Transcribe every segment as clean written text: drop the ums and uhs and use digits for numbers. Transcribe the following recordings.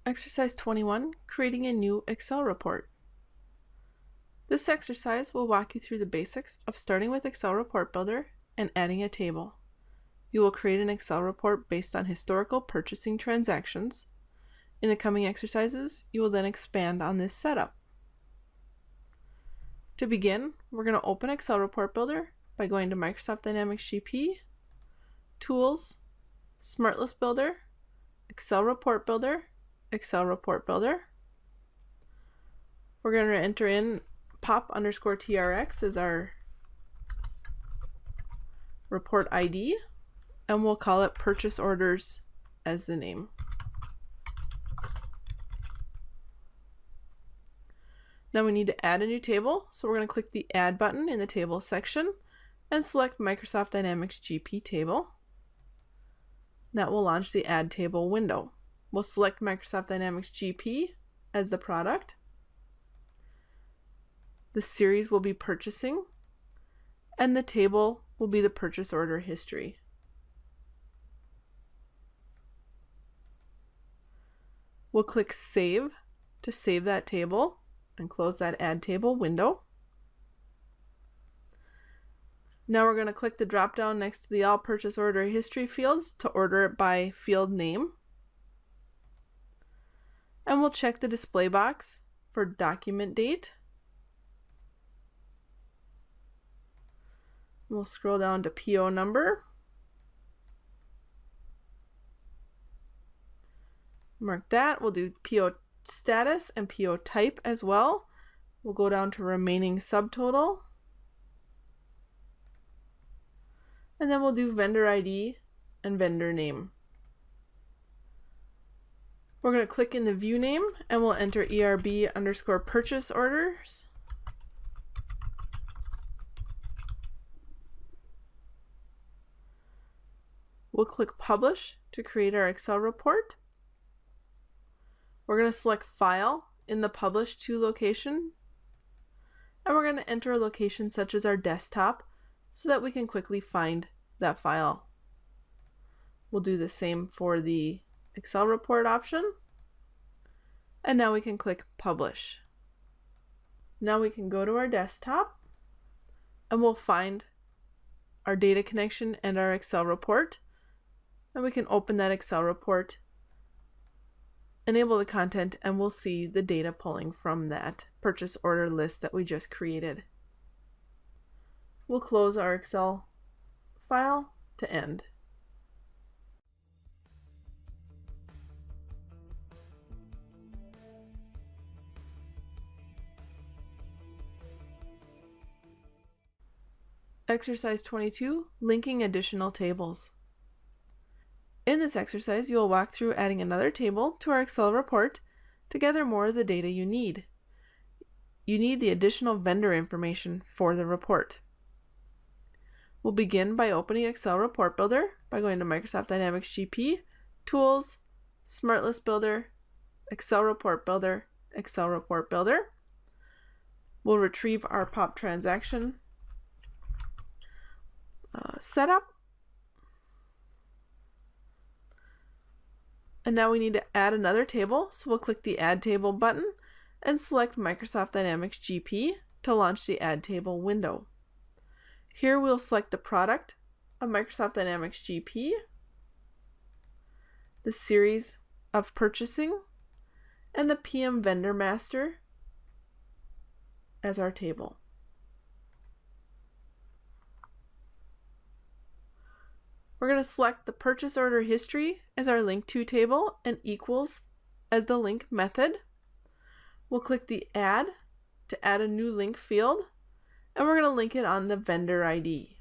Exercise 21, creating a new Excel report. This exercise will walk you through the basics of starting with Excel Report Builder and adding a table. You will create an Excel report based on historical purchasing transactions. In the coming exercises, you will then expand on this setup. To begin, we're going to open Excel Report Builder by going to Microsoft Dynamics GP, Tools, SmartList Builder, Excel Report Builder, Excel Report Builder. We're going to enter in pop_trx as our report ID, and we'll call it purchase orders as the name. Now we need to add a new table, so we're going to click the Add button in the Table section and select Microsoft Dynamics GP Table. That will launch the Add Table window. We'll select Microsoft Dynamics GP as the product. The series will be purchasing, and the table will be the purchase order history. We'll click Save to save that table and close that Add Table window. Now we're going to click the drop down next to the All Purchase Order History fields to order it by field name. And we'll check the display box for document date. We'll scroll down to PO number. Mark that. We'll do PO status and PO type as well. We'll go down to remaining subtotal. And then we'll do vendor ID and vendor name. We're going to click in the view name and we'll enter ERB_purchase orders. We'll click Publish to create our Excel report. We're going to select File in the Publish To location, and we're going to enter a location such as our desktop so that we can quickly find that file. We'll do the same for the Excel report option, and now we can click Publish. Now we can go to our desktop and we'll find our data connection and our Excel report, and we can open that Excel report, enable the content, and we'll see the data pulling from that purchase order list that we just created. We'll close our Excel file to end. Exercise 22, linking additional tables. In this exercise, you will walk through adding another table to our Excel report to gather more of the data you need. You need the additional vendor information for the report. We'll begin by opening Excel Report Builder by going to Microsoft Dynamics GP, Tools, SmartList Builder, Excel Report Builder, Excel Report Builder. We'll retrieve our pop transaction setup. And now we need to add another table, so we'll click the Add Table button and select Microsoft Dynamics GP to launch the Add Table window. Here we'll select the product of Microsoft Dynamics GP, the series of purchasing, and the PM Vendor Master as our table. We're going to select the purchase order history as our link to table and equals as the link method. We'll click the Add to add a new link field, and we're going to link it on the vendor ID.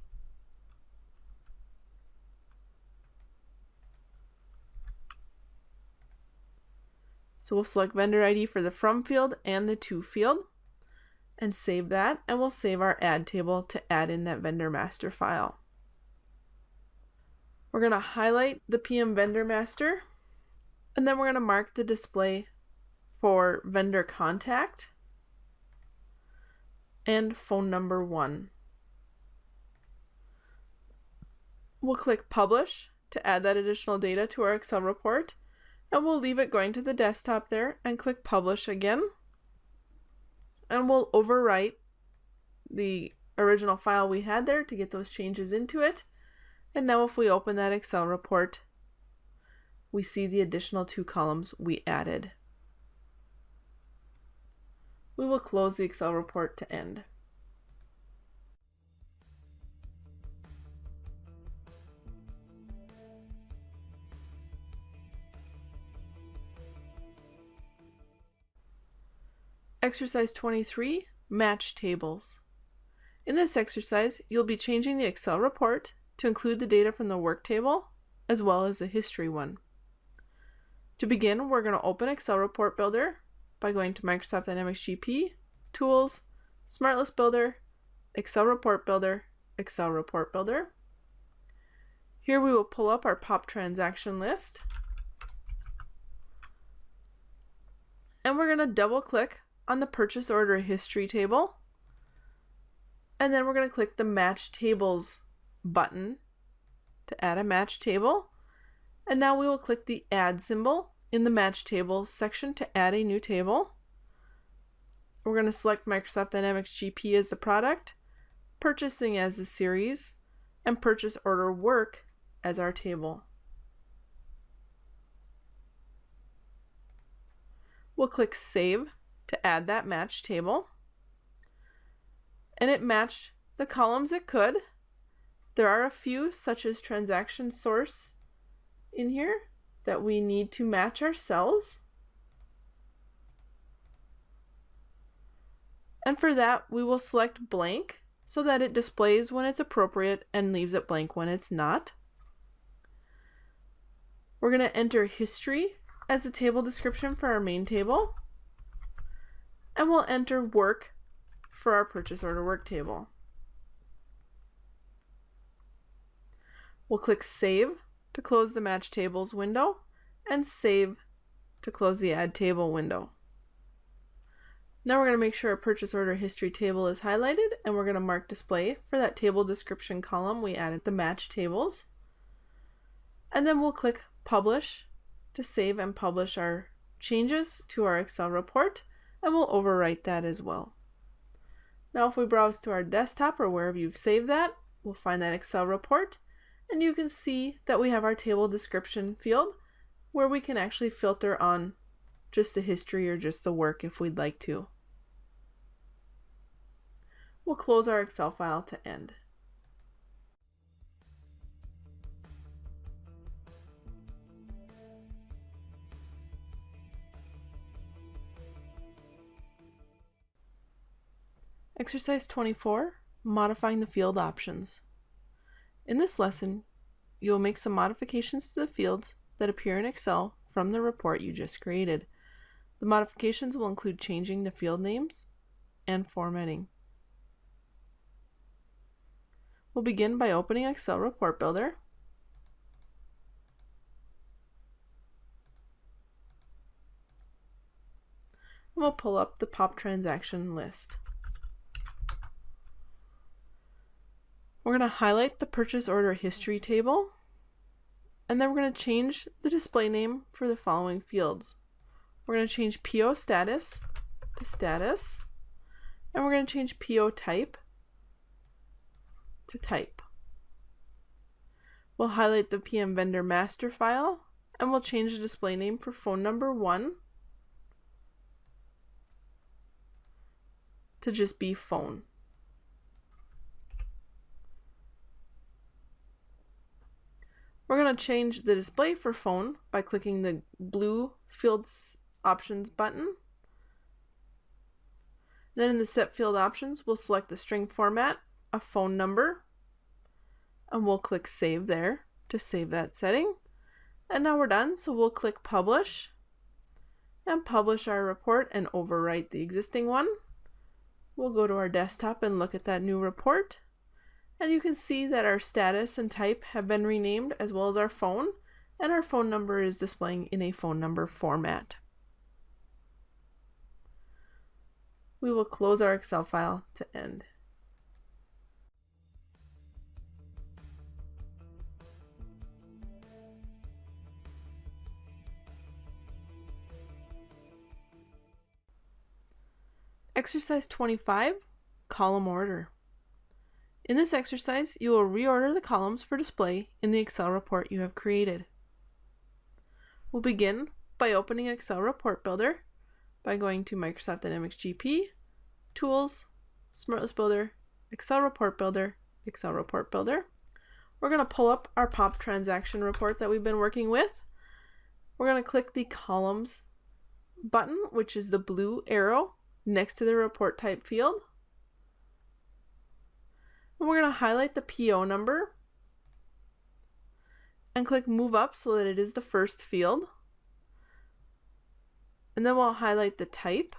So we'll select vendor ID for the From field and the To field and save that, and we'll save our Add table to add in that vendor master file. We're going to highlight the PM Vendor Master, and then we're going to mark the display for vendor contact and phone number 1. We'll click Publish to add that additional data to our Excel report, And we'll leave it going to the desktop there and click Publish again. And we'll overwrite the original file we had there to get those changes into it. And now if we open that Excel report, we see the additional 2 columns we added. We will close the Excel report to end. Exercise 23, Match Tables. In this exercise, you'll be changing the Excel report to include the data from the work table as well as the history one. To begin, we're going to open Excel Report Builder by going to Microsoft Dynamics GP, Tools, SmartList Builder, Excel Report Builder, Excel Report Builder. Here we will pull up our pop transaction list. And we're going to double click on the purchase order history table. And then we're going to click the Match Tables button to add a match table. And now we will click the Add symbol in the Match Tables section to add a new table. We're going to select Microsoft Dynamics GP as the product, Purchasing as the series, and Purchase Order Work as our table. We'll click Save to add that match table. And it matched the columns it could. There are a few, such as transaction source, in here that we need to match ourselves. And for that, we will select blank so that it displays when it's appropriate and leaves it blank when it's not. We're going to enter history as the table description for our main table. And we'll enter work for our purchase order work table. We'll click Save to close the Match Tables window and Save to close the Add Table window. Now we're going to make sure our purchase order history table is highlighted, and we're going to mark display for that table description column we added the match tables. And then we'll click Publish to save and publish our changes to our Excel report, and we'll overwrite that as well. Now if we browse to our desktop or wherever you've saved that, we'll find that Excel report, and you can see that we have our table description field where we can actually filter on just the history or just the work if we'd like to. We'll close our Excel file to end. Exercise 24, Modifying the Field Options. In this lesson, you will make some modifications to the fields that appear in Excel from the report you just created. The modifications will include changing the field names and formatting. We'll begin by opening Excel Report Builder. And we'll pull up the pop transaction list. We're going to highlight the purchase order history table, and then we're going to change the display name for the following fields. We're going to change PO status to status, and we're going to change PO type to type. We'll highlight the PM vendor master file, and we'll change the display name for phone number 1 to just be phone. We're going to change the display for phone by clicking the blue Fields Options button. Then in the Set Field Options, we'll select the string format, a phone number, and we'll click Save there to save that setting. And now we're done, so we'll click Publish and publish our report and overwrite the existing one. We'll go to our desktop and look at that new report. And you can see that our status and type have been renamed, as well as our phone, and our phone number is displaying in a phone number format. We will close our Excel file to end. Exercise 25, Column Order. In this exercise, you will reorder the columns for display in the Excel report you have created. We'll begin by opening Excel Report Builder by going to Microsoft Dynamics GP, Tools, SmartList Builder, Excel Report Builder, Excel Report Builder. We're going to pull up our POP transaction report that we've been working with. We're going to click the Columns button, which is the blue arrow next to the report type field. And we're going to highlight the PO number and click Move Up so that it is the first field. And then we'll highlight the type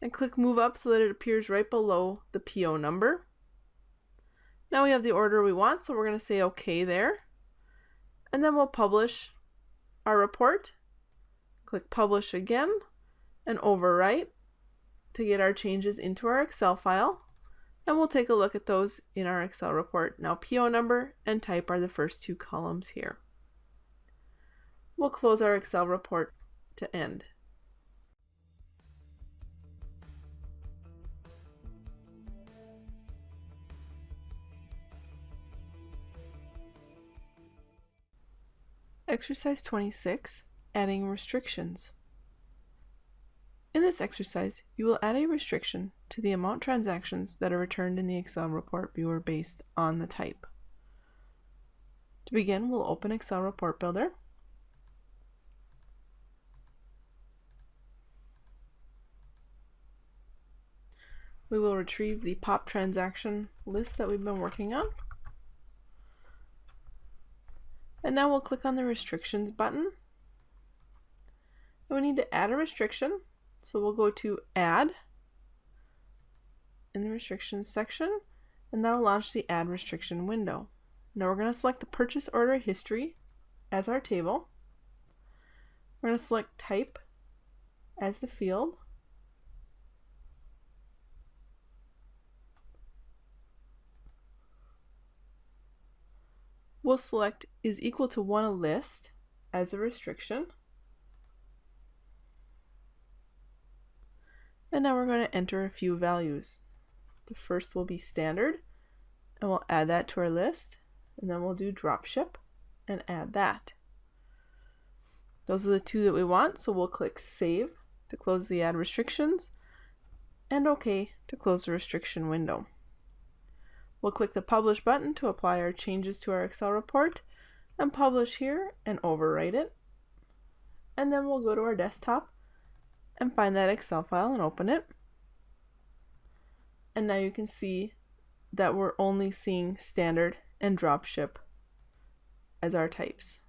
and click Move Up so that it appears right below the PO number. Now we have the order we want, so we're going to say OK there. And then we'll publish our report. Click Publish again and overwrite to get our changes into our Excel file. And we'll take a look at those in our Excel report. Now PO number and type are the first two columns here. We'll close our Excel report to end. Exercise 26, Adding Restrictions. In this exercise, you will add a restriction to the amount transactions that are returned in the Excel report viewer based on the type. To begin, we'll open Excel Report Builder. We will retrieve the POP transaction list that we've been working on. And now we'll click on the Restrictions button. And we need to add a restriction. So we'll go to Add in the Restrictions section, and that'll launch the Add Restriction window. Now we're going to select the Purchase Order History as our table. We're going to select Type as the field. We'll select Is Equal to 1 a list as a restriction. And now we're going to enter a few values. The first will be standard, and we'll add that to our list. And then we'll do dropship and add that. Those are the two that we want, so we'll click Save to close the Add Restrictions, and OK to close the restriction window. We'll click the Publish button to apply our changes to our Excel report, and publish here and overwrite it. And then we'll go to our desktop and find that Excel file and open it. And now you can see that we're only seeing standard and dropship as our types.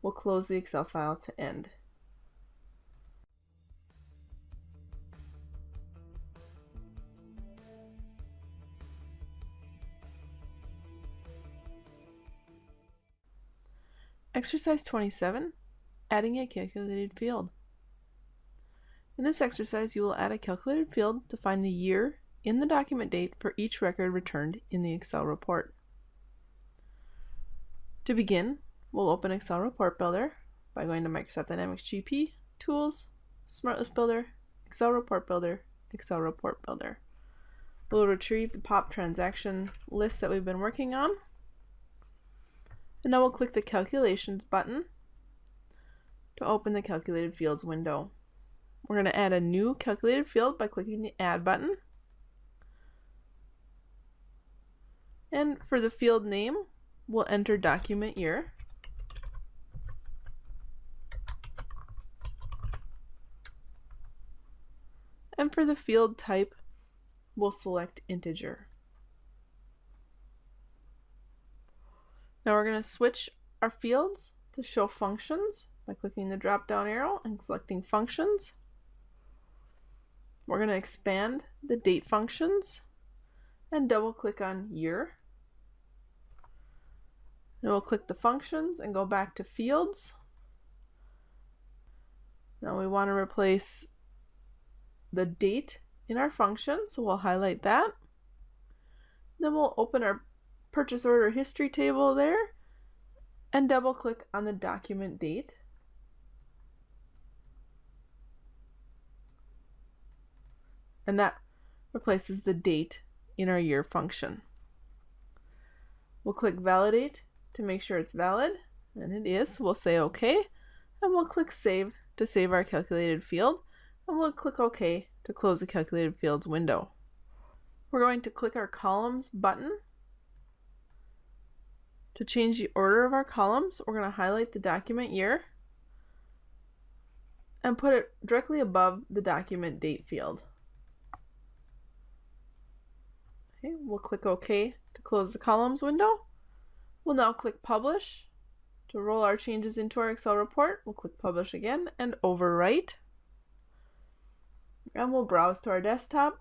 We'll close the Excel file to end. Exercise 27, Adding a calculated field. In this exercise, you will add a calculated field to find the year in the document date for each record returned in the Excel report. To begin, we'll open Excel Report Builder by going to Microsoft Dynamics GP, Tools, SmartList Builder, Excel Report Builder, Excel Report Builder. We'll retrieve the POP transaction list that we've been working on. And now we'll click the Calculations button to open the Calculated Fields window. We're going to add a new calculated field by clicking the Add button. And for the field name, we'll enter document year. And for the field type, we'll select integer. Now we're going to switch our fields to show functions by clicking the drop down arrow and selecting functions. We're going to expand the date functions and double click on year. Then we'll click the functions and go back to fields. Now we want to replace the date in our function, so we'll highlight that. Then we'll open our purchase order history table there and double click on the document date. and that replaces the date in our year function. We'll click validate to make sure it's valid, and it is. We'll say OK, and we'll click save to save our calculated field, and we'll click OK to close the calculated fields window. We're going to click our columns button. To change the order of our columns, we're going to highlight the document year and put it directly above the document date field. Okay, we'll click OK to close the columns window. We'll now click Publish to roll our changes into our Excel report. We'll click Publish again and overwrite. And we'll browse to our desktop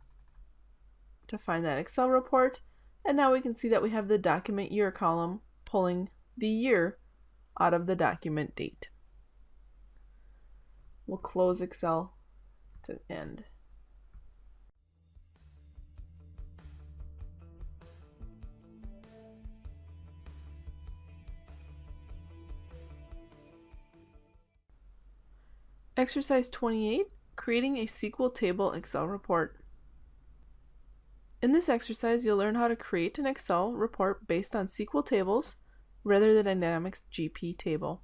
to find that Excel report. And now we can see that we have the document year column pulling the year out of the document date. We'll close Excel to end. Exercise 28, creating a SQL table Excel report. In this exercise, you'll learn how to create an Excel report based on SQL tables rather than a Dynamics GP table.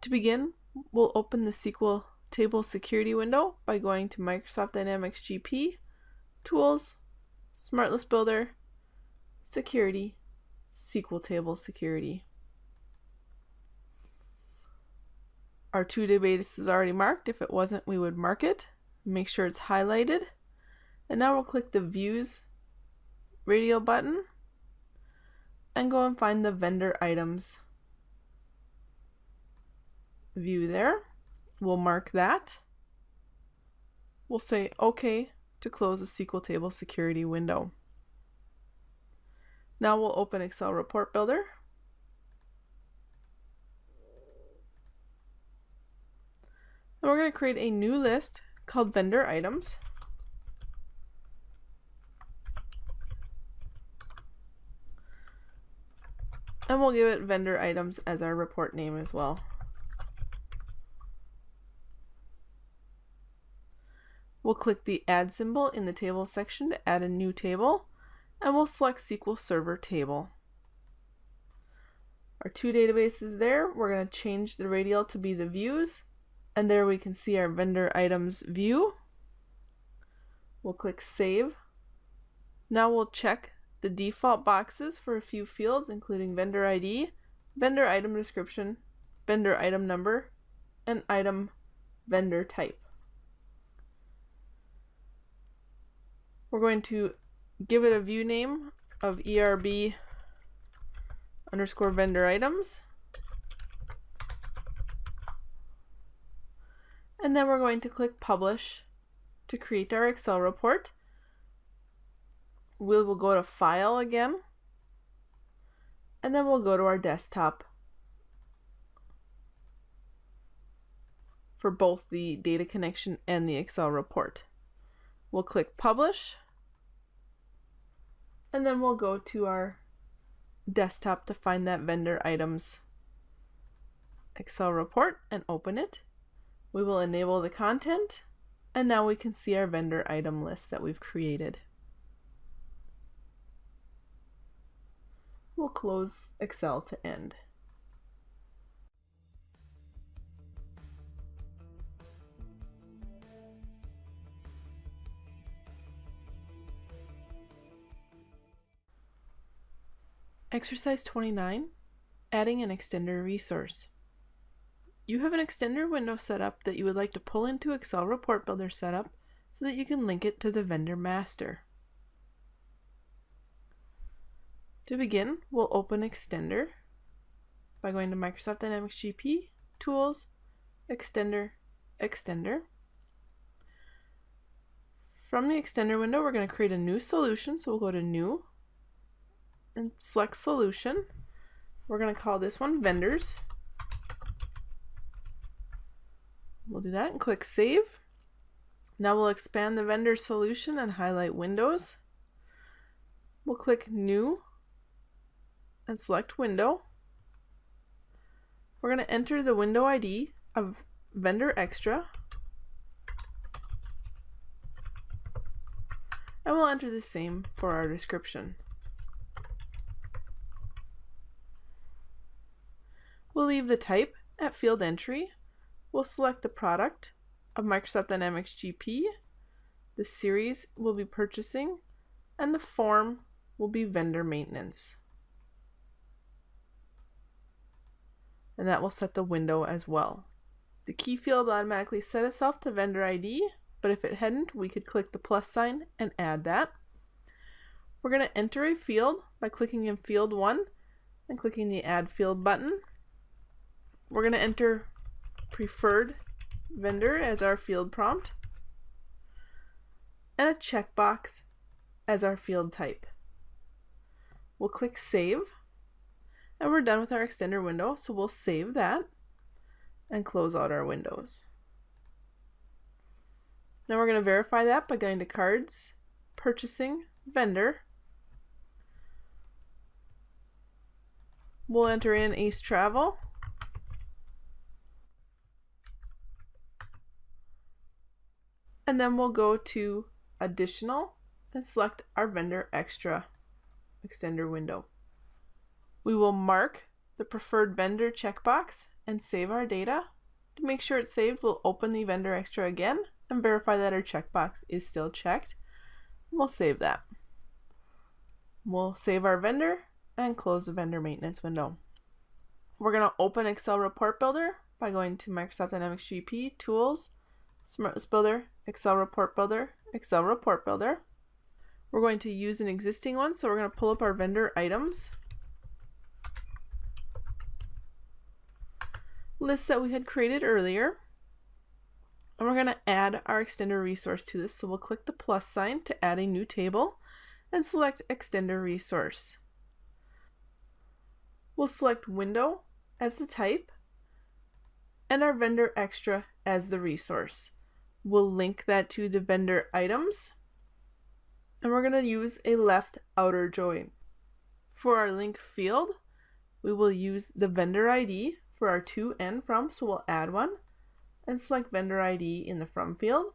To begin, we'll open the SQL Table Security window by going to Microsoft Dynamics GP, Tools, SmartList Builder, Security, SQL Table Security. Our to database is already marked. If it wasn't, we would mark it. Make sure it's highlighted. And now we'll click the Views radial button and go and find the vendor items view there. We'll mark that. We'll say OK to close the SQL Table Security window. Now we'll open Excel Report Builder. And we're going to create a new list called Vendor Items. And we'll give it Vendor Items as our report name as well. We'll click the Add symbol in the Table section to add a new table, and we'll select SQL Server Table. Our two databases there, we're going to change the radial to be the views, and there we can see our Vendor Items view. We'll click Save. Now we'll check the default boxes for a few fields, including vendor ID, vendor item description, vendor item number, and item vendor type. We're going to give it a view name of ERB underscore vendor items. And then we're going to click Publish to create our Excel report. We will go to File again, and then we'll go to our desktop for both the data connection and the Excel report. We'll click Publish, and then we'll go to our desktop to find that vendor items Excel report and open it. We will enable the content, and now we can see our vendor item list that we've created. We'll close Excel to end. Exercise 29, adding an extender resource. You have an extender window set up that you would like to pull into Excel Report Builder setup so that you can link it to the vendor master. To begin, we'll open Extender by going to Microsoft Dynamics GP, Tools, Extender, Extender. From the Extender window, we're going to create a new solution, so we'll go to New and select Solution. We're going to call this one Vendors. We'll do that and click Save. Now we'll expand the vendor solution and highlight Windows. We'll click New and select Window. We're going to enter the window ID of Vendor Extra. and we'll enter the same for our description. We'll leave the type at field entry. We'll select the product of Microsoft Dynamics GP, the series we'll be purchasing, and the form will be vendor maintenance. And that will set the window as well. The key field will automatically set itself to vendor ID, but if it hadn't, we could click the plus sign and add that. We're going to enter a field by clicking in field 1 and clicking the add field button. We're going to enter preferred vendor as our field prompt and a checkbox as our field type. We'll click save, and we're done with our extender window, so we'll save that and close out our windows. Now we're going to verify that by going to Cards, Purchasing, Vendor. We'll enter in Ace Travel. And then we'll go to Additional and select our Vendor Extra extender window. We will mark the preferred vendor checkbox and save our data. To make sure it's saved, we'll open the Vendor Extra again and verify that our checkbox is still checked. We'll save that. We'll save our vendor and close the vendor maintenance window. We're going to open Excel Report Builder by going to Microsoft Dynamics GP, Tools, SmartList Builder, Excel Report Builder, Excel Report Builder. We're going to use an existing one, so we're going to pull up our vendor items list that we had created earlier. And we're going to add our extender resource to this, so we'll click the plus sign to add a new table and select extender resource. We'll select window as the type and our vendor extra as the resource. We'll link that to the vendor items, and we're going to use a left outer join. For our link field, we will use the vendor ID for our to and from, so we'll add one and select vendor ID in the from field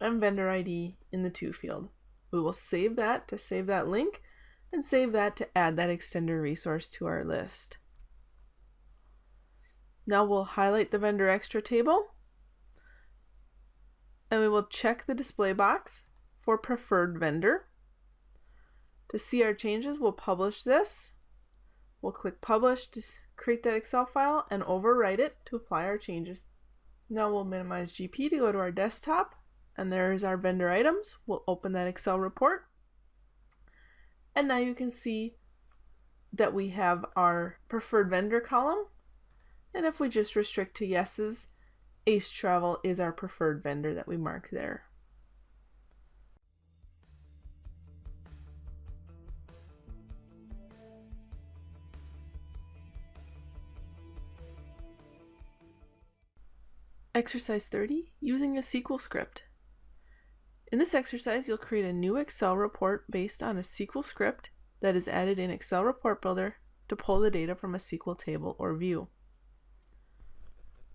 and vendor ID in the to field. We will save that to save that link and save that to add that extender resource to our list. Now we'll highlight the vendor extra table and we will check the display box for preferred vendor. To see our changes, we'll publish this. We'll click publish to create that Excel file and overwrite it to apply our changes. Now we'll minimize GP to go to our desktop, and there's our vendor items. We'll open that Excel report, and now you can see that we have our preferred vendor column, and if we just restrict to yeses, Ace Travel is our preferred vendor that we mark there. Exercise 30, using a SQL script. In this exercise, you'll create a new Excel report based on a SQL script that is added in Excel Report Builder to pull the data from a SQL table or view.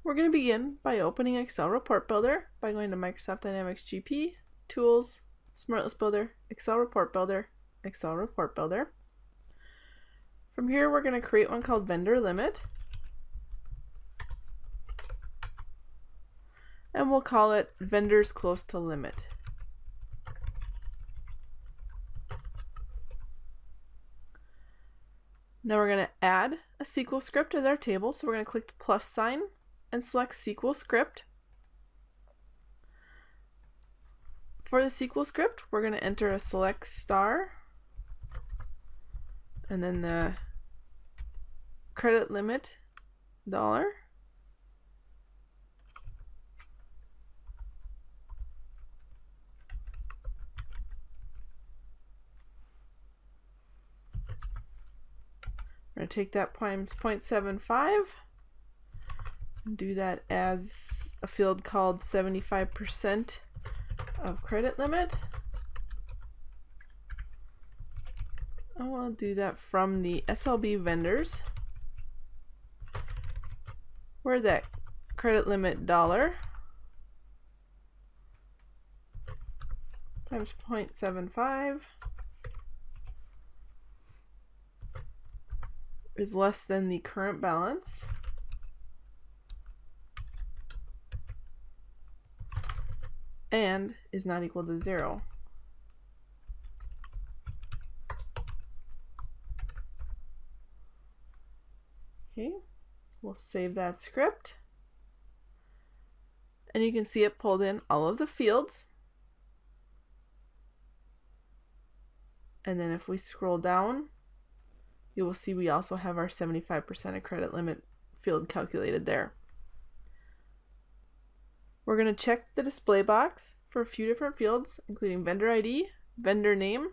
We're going to begin by opening Excel Report Builder by going to Microsoft Dynamics GP, Tools, SmartList Builder, Excel Report Builder, Excel Report Builder. From here, we're going to create one called Vendor Limit, and we'll call it Vendors Close to Limit. Now we're going to add a SQL script as our table, so we're going to click the plus sign and select SQL script. For the SQL script, we're going to enter a select star and then the credit limit $. We're going to take that times 0.75 and do that as a field called 75% of credit limit. And we'll do that from the SLB vendors, where that credit limit $, times 0.75 is less than the current balance and is not equal to 0. Okay, we'll save that script. And you can see it pulled in all of the fields. And then if we scroll down, you will see we also have our 75% of credit limit field calculated there. We're going to check the display box for a few different fields, including vendor ID, vendor name,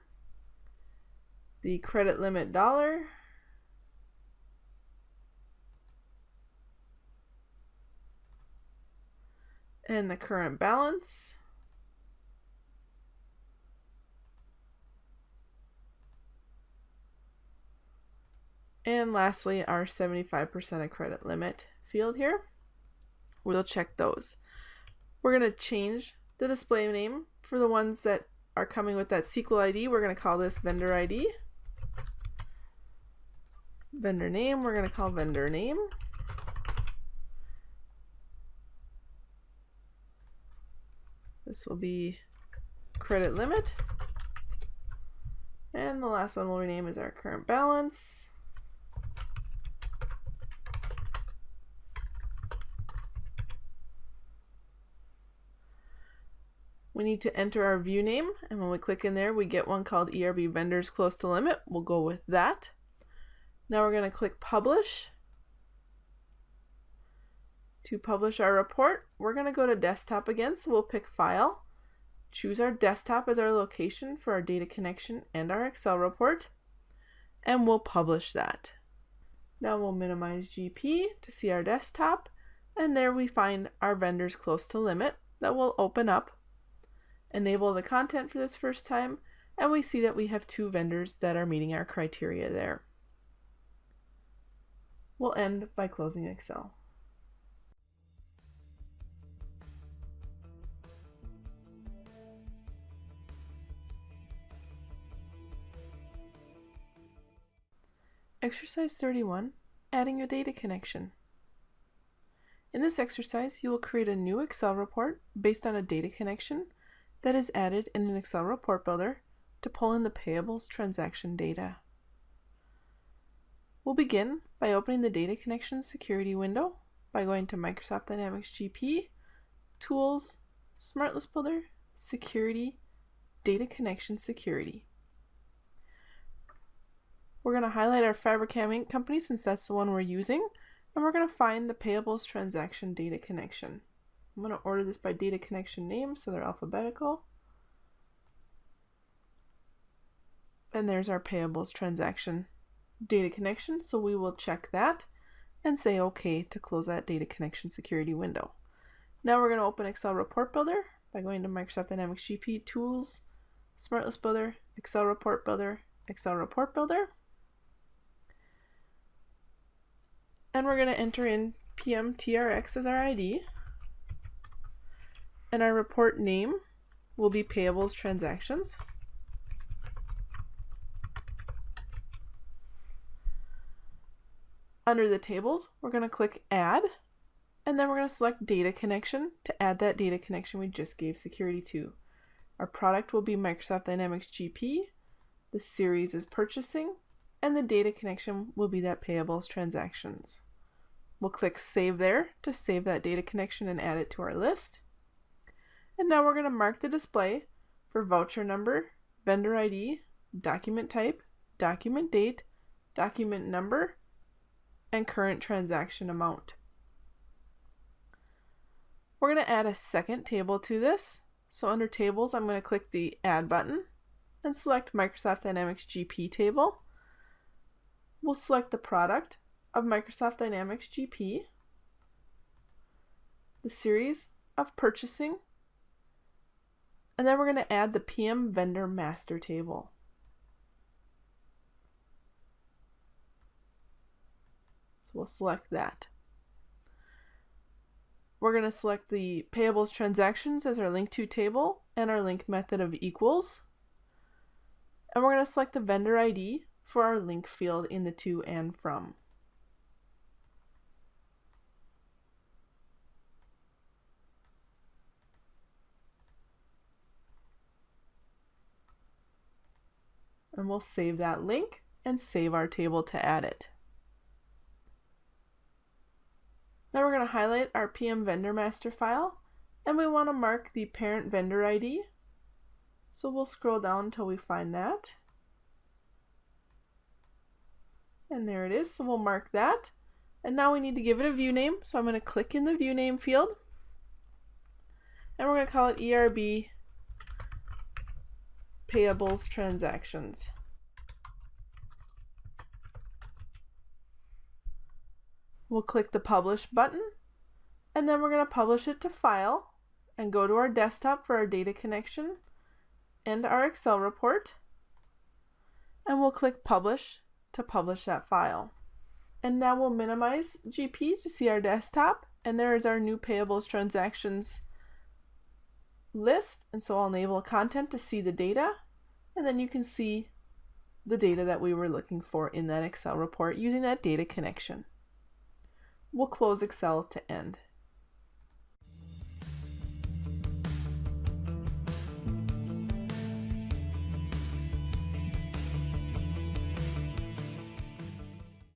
the credit limit dollar, and the current balance. And lastly, our 75% of credit limit field here. We'll check those. We're going to change the display name for the ones that are coming with that SQL ID. We're going to call this vendor ID. Vendor name, we're going to call vendor name. This will be credit limit. And the last one we'll rename is our current balance. We need to enter our view name, and when we click in there, we get one called ERB Vendors Close to Limit. We'll go with that. Now we're going to click Publish. To publish our report, we're going to go to Desktop again, so we'll pick File, choose our desktop as our location for our data connection and our Excel report, and we'll publish that. Now we'll minimize GP to see our desktop, and there we find our Vendors Close to Limit that will open up. Enable the content for this first time, and we see that we have 2 vendors that are meeting our criteria there. We'll end by closing Excel. Exercise 31, adding a data connection. In this exercise, you will create a new Excel report based on a data connection that is added in an Excel report builder to pull in the payables transaction data. We'll begin by opening the Data Connection Security window by going to Microsoft Dynamics GP, Tools, SmartList Builder, Security, Data Connection Security. We're going to highlight our Fabricam Inc. company since that's the one we're using, and we're going to find the payables transaction data connection. I'm going to order this by data connection name, so they're alphabetical. And there's our payables transaction data connection, so we will check that and say OK to close that data connection security window. Now we're going to open Excel Report Builder by going to Microsoft Dynamics GP, Tools, SmartList Builder, Excel Report Builder, Excel Report Builder. And we're going to enter in PMTRX as our ID. And our report name will be Payables Transactions. Under the tables, we're going to click Add, and then we're going to select Data Connection to add that data connection we just gave security to. Our product will be Microsoft Dynamics GP, the series is Purchasing, and the data connection will be that Payables Transactions. We'll click Save there to save that data connection and add it to our list. And now we're going to mark the display for voucher number, vendor ID, document type, document date, document number, and current transaction amount. We're going to add a second table to this. So under Tables, I'm going to click the Add button and select Microsoft Dynamics GP table. We'll select the product of Microsoft Dynamics GP, the series of Purchasing, and then we're going to add the PM Vendor Master table. So we'll select that. We're going to select the Payables Transactions as our link to table and our link method of equals. And we're going to select the vendor ID for our link field in the to and from. And we'll save that link and save our table to add it. Now we're going to highlight our PM vendor master file, and we want to mark the parent vendor ID. So we'll scroll down until we find that. And there it is, so we'll mark that. And now we need to give it a view name, so I'm going to click in the view name field. And we're going to call it ERB Payables Transactions. We'll click the Publish button, and then we're going to publish it to File, and go to our desktop for our data connection and our Excel report. And we'll click Publish to publish that file. And now we'll minimize GP to see our desktop, and there is our new Payables Transactions list. And so I'll enable content to see the data, and then you can see the data that we were looking for in that Excel report using that data connection. We'll close Excel to end.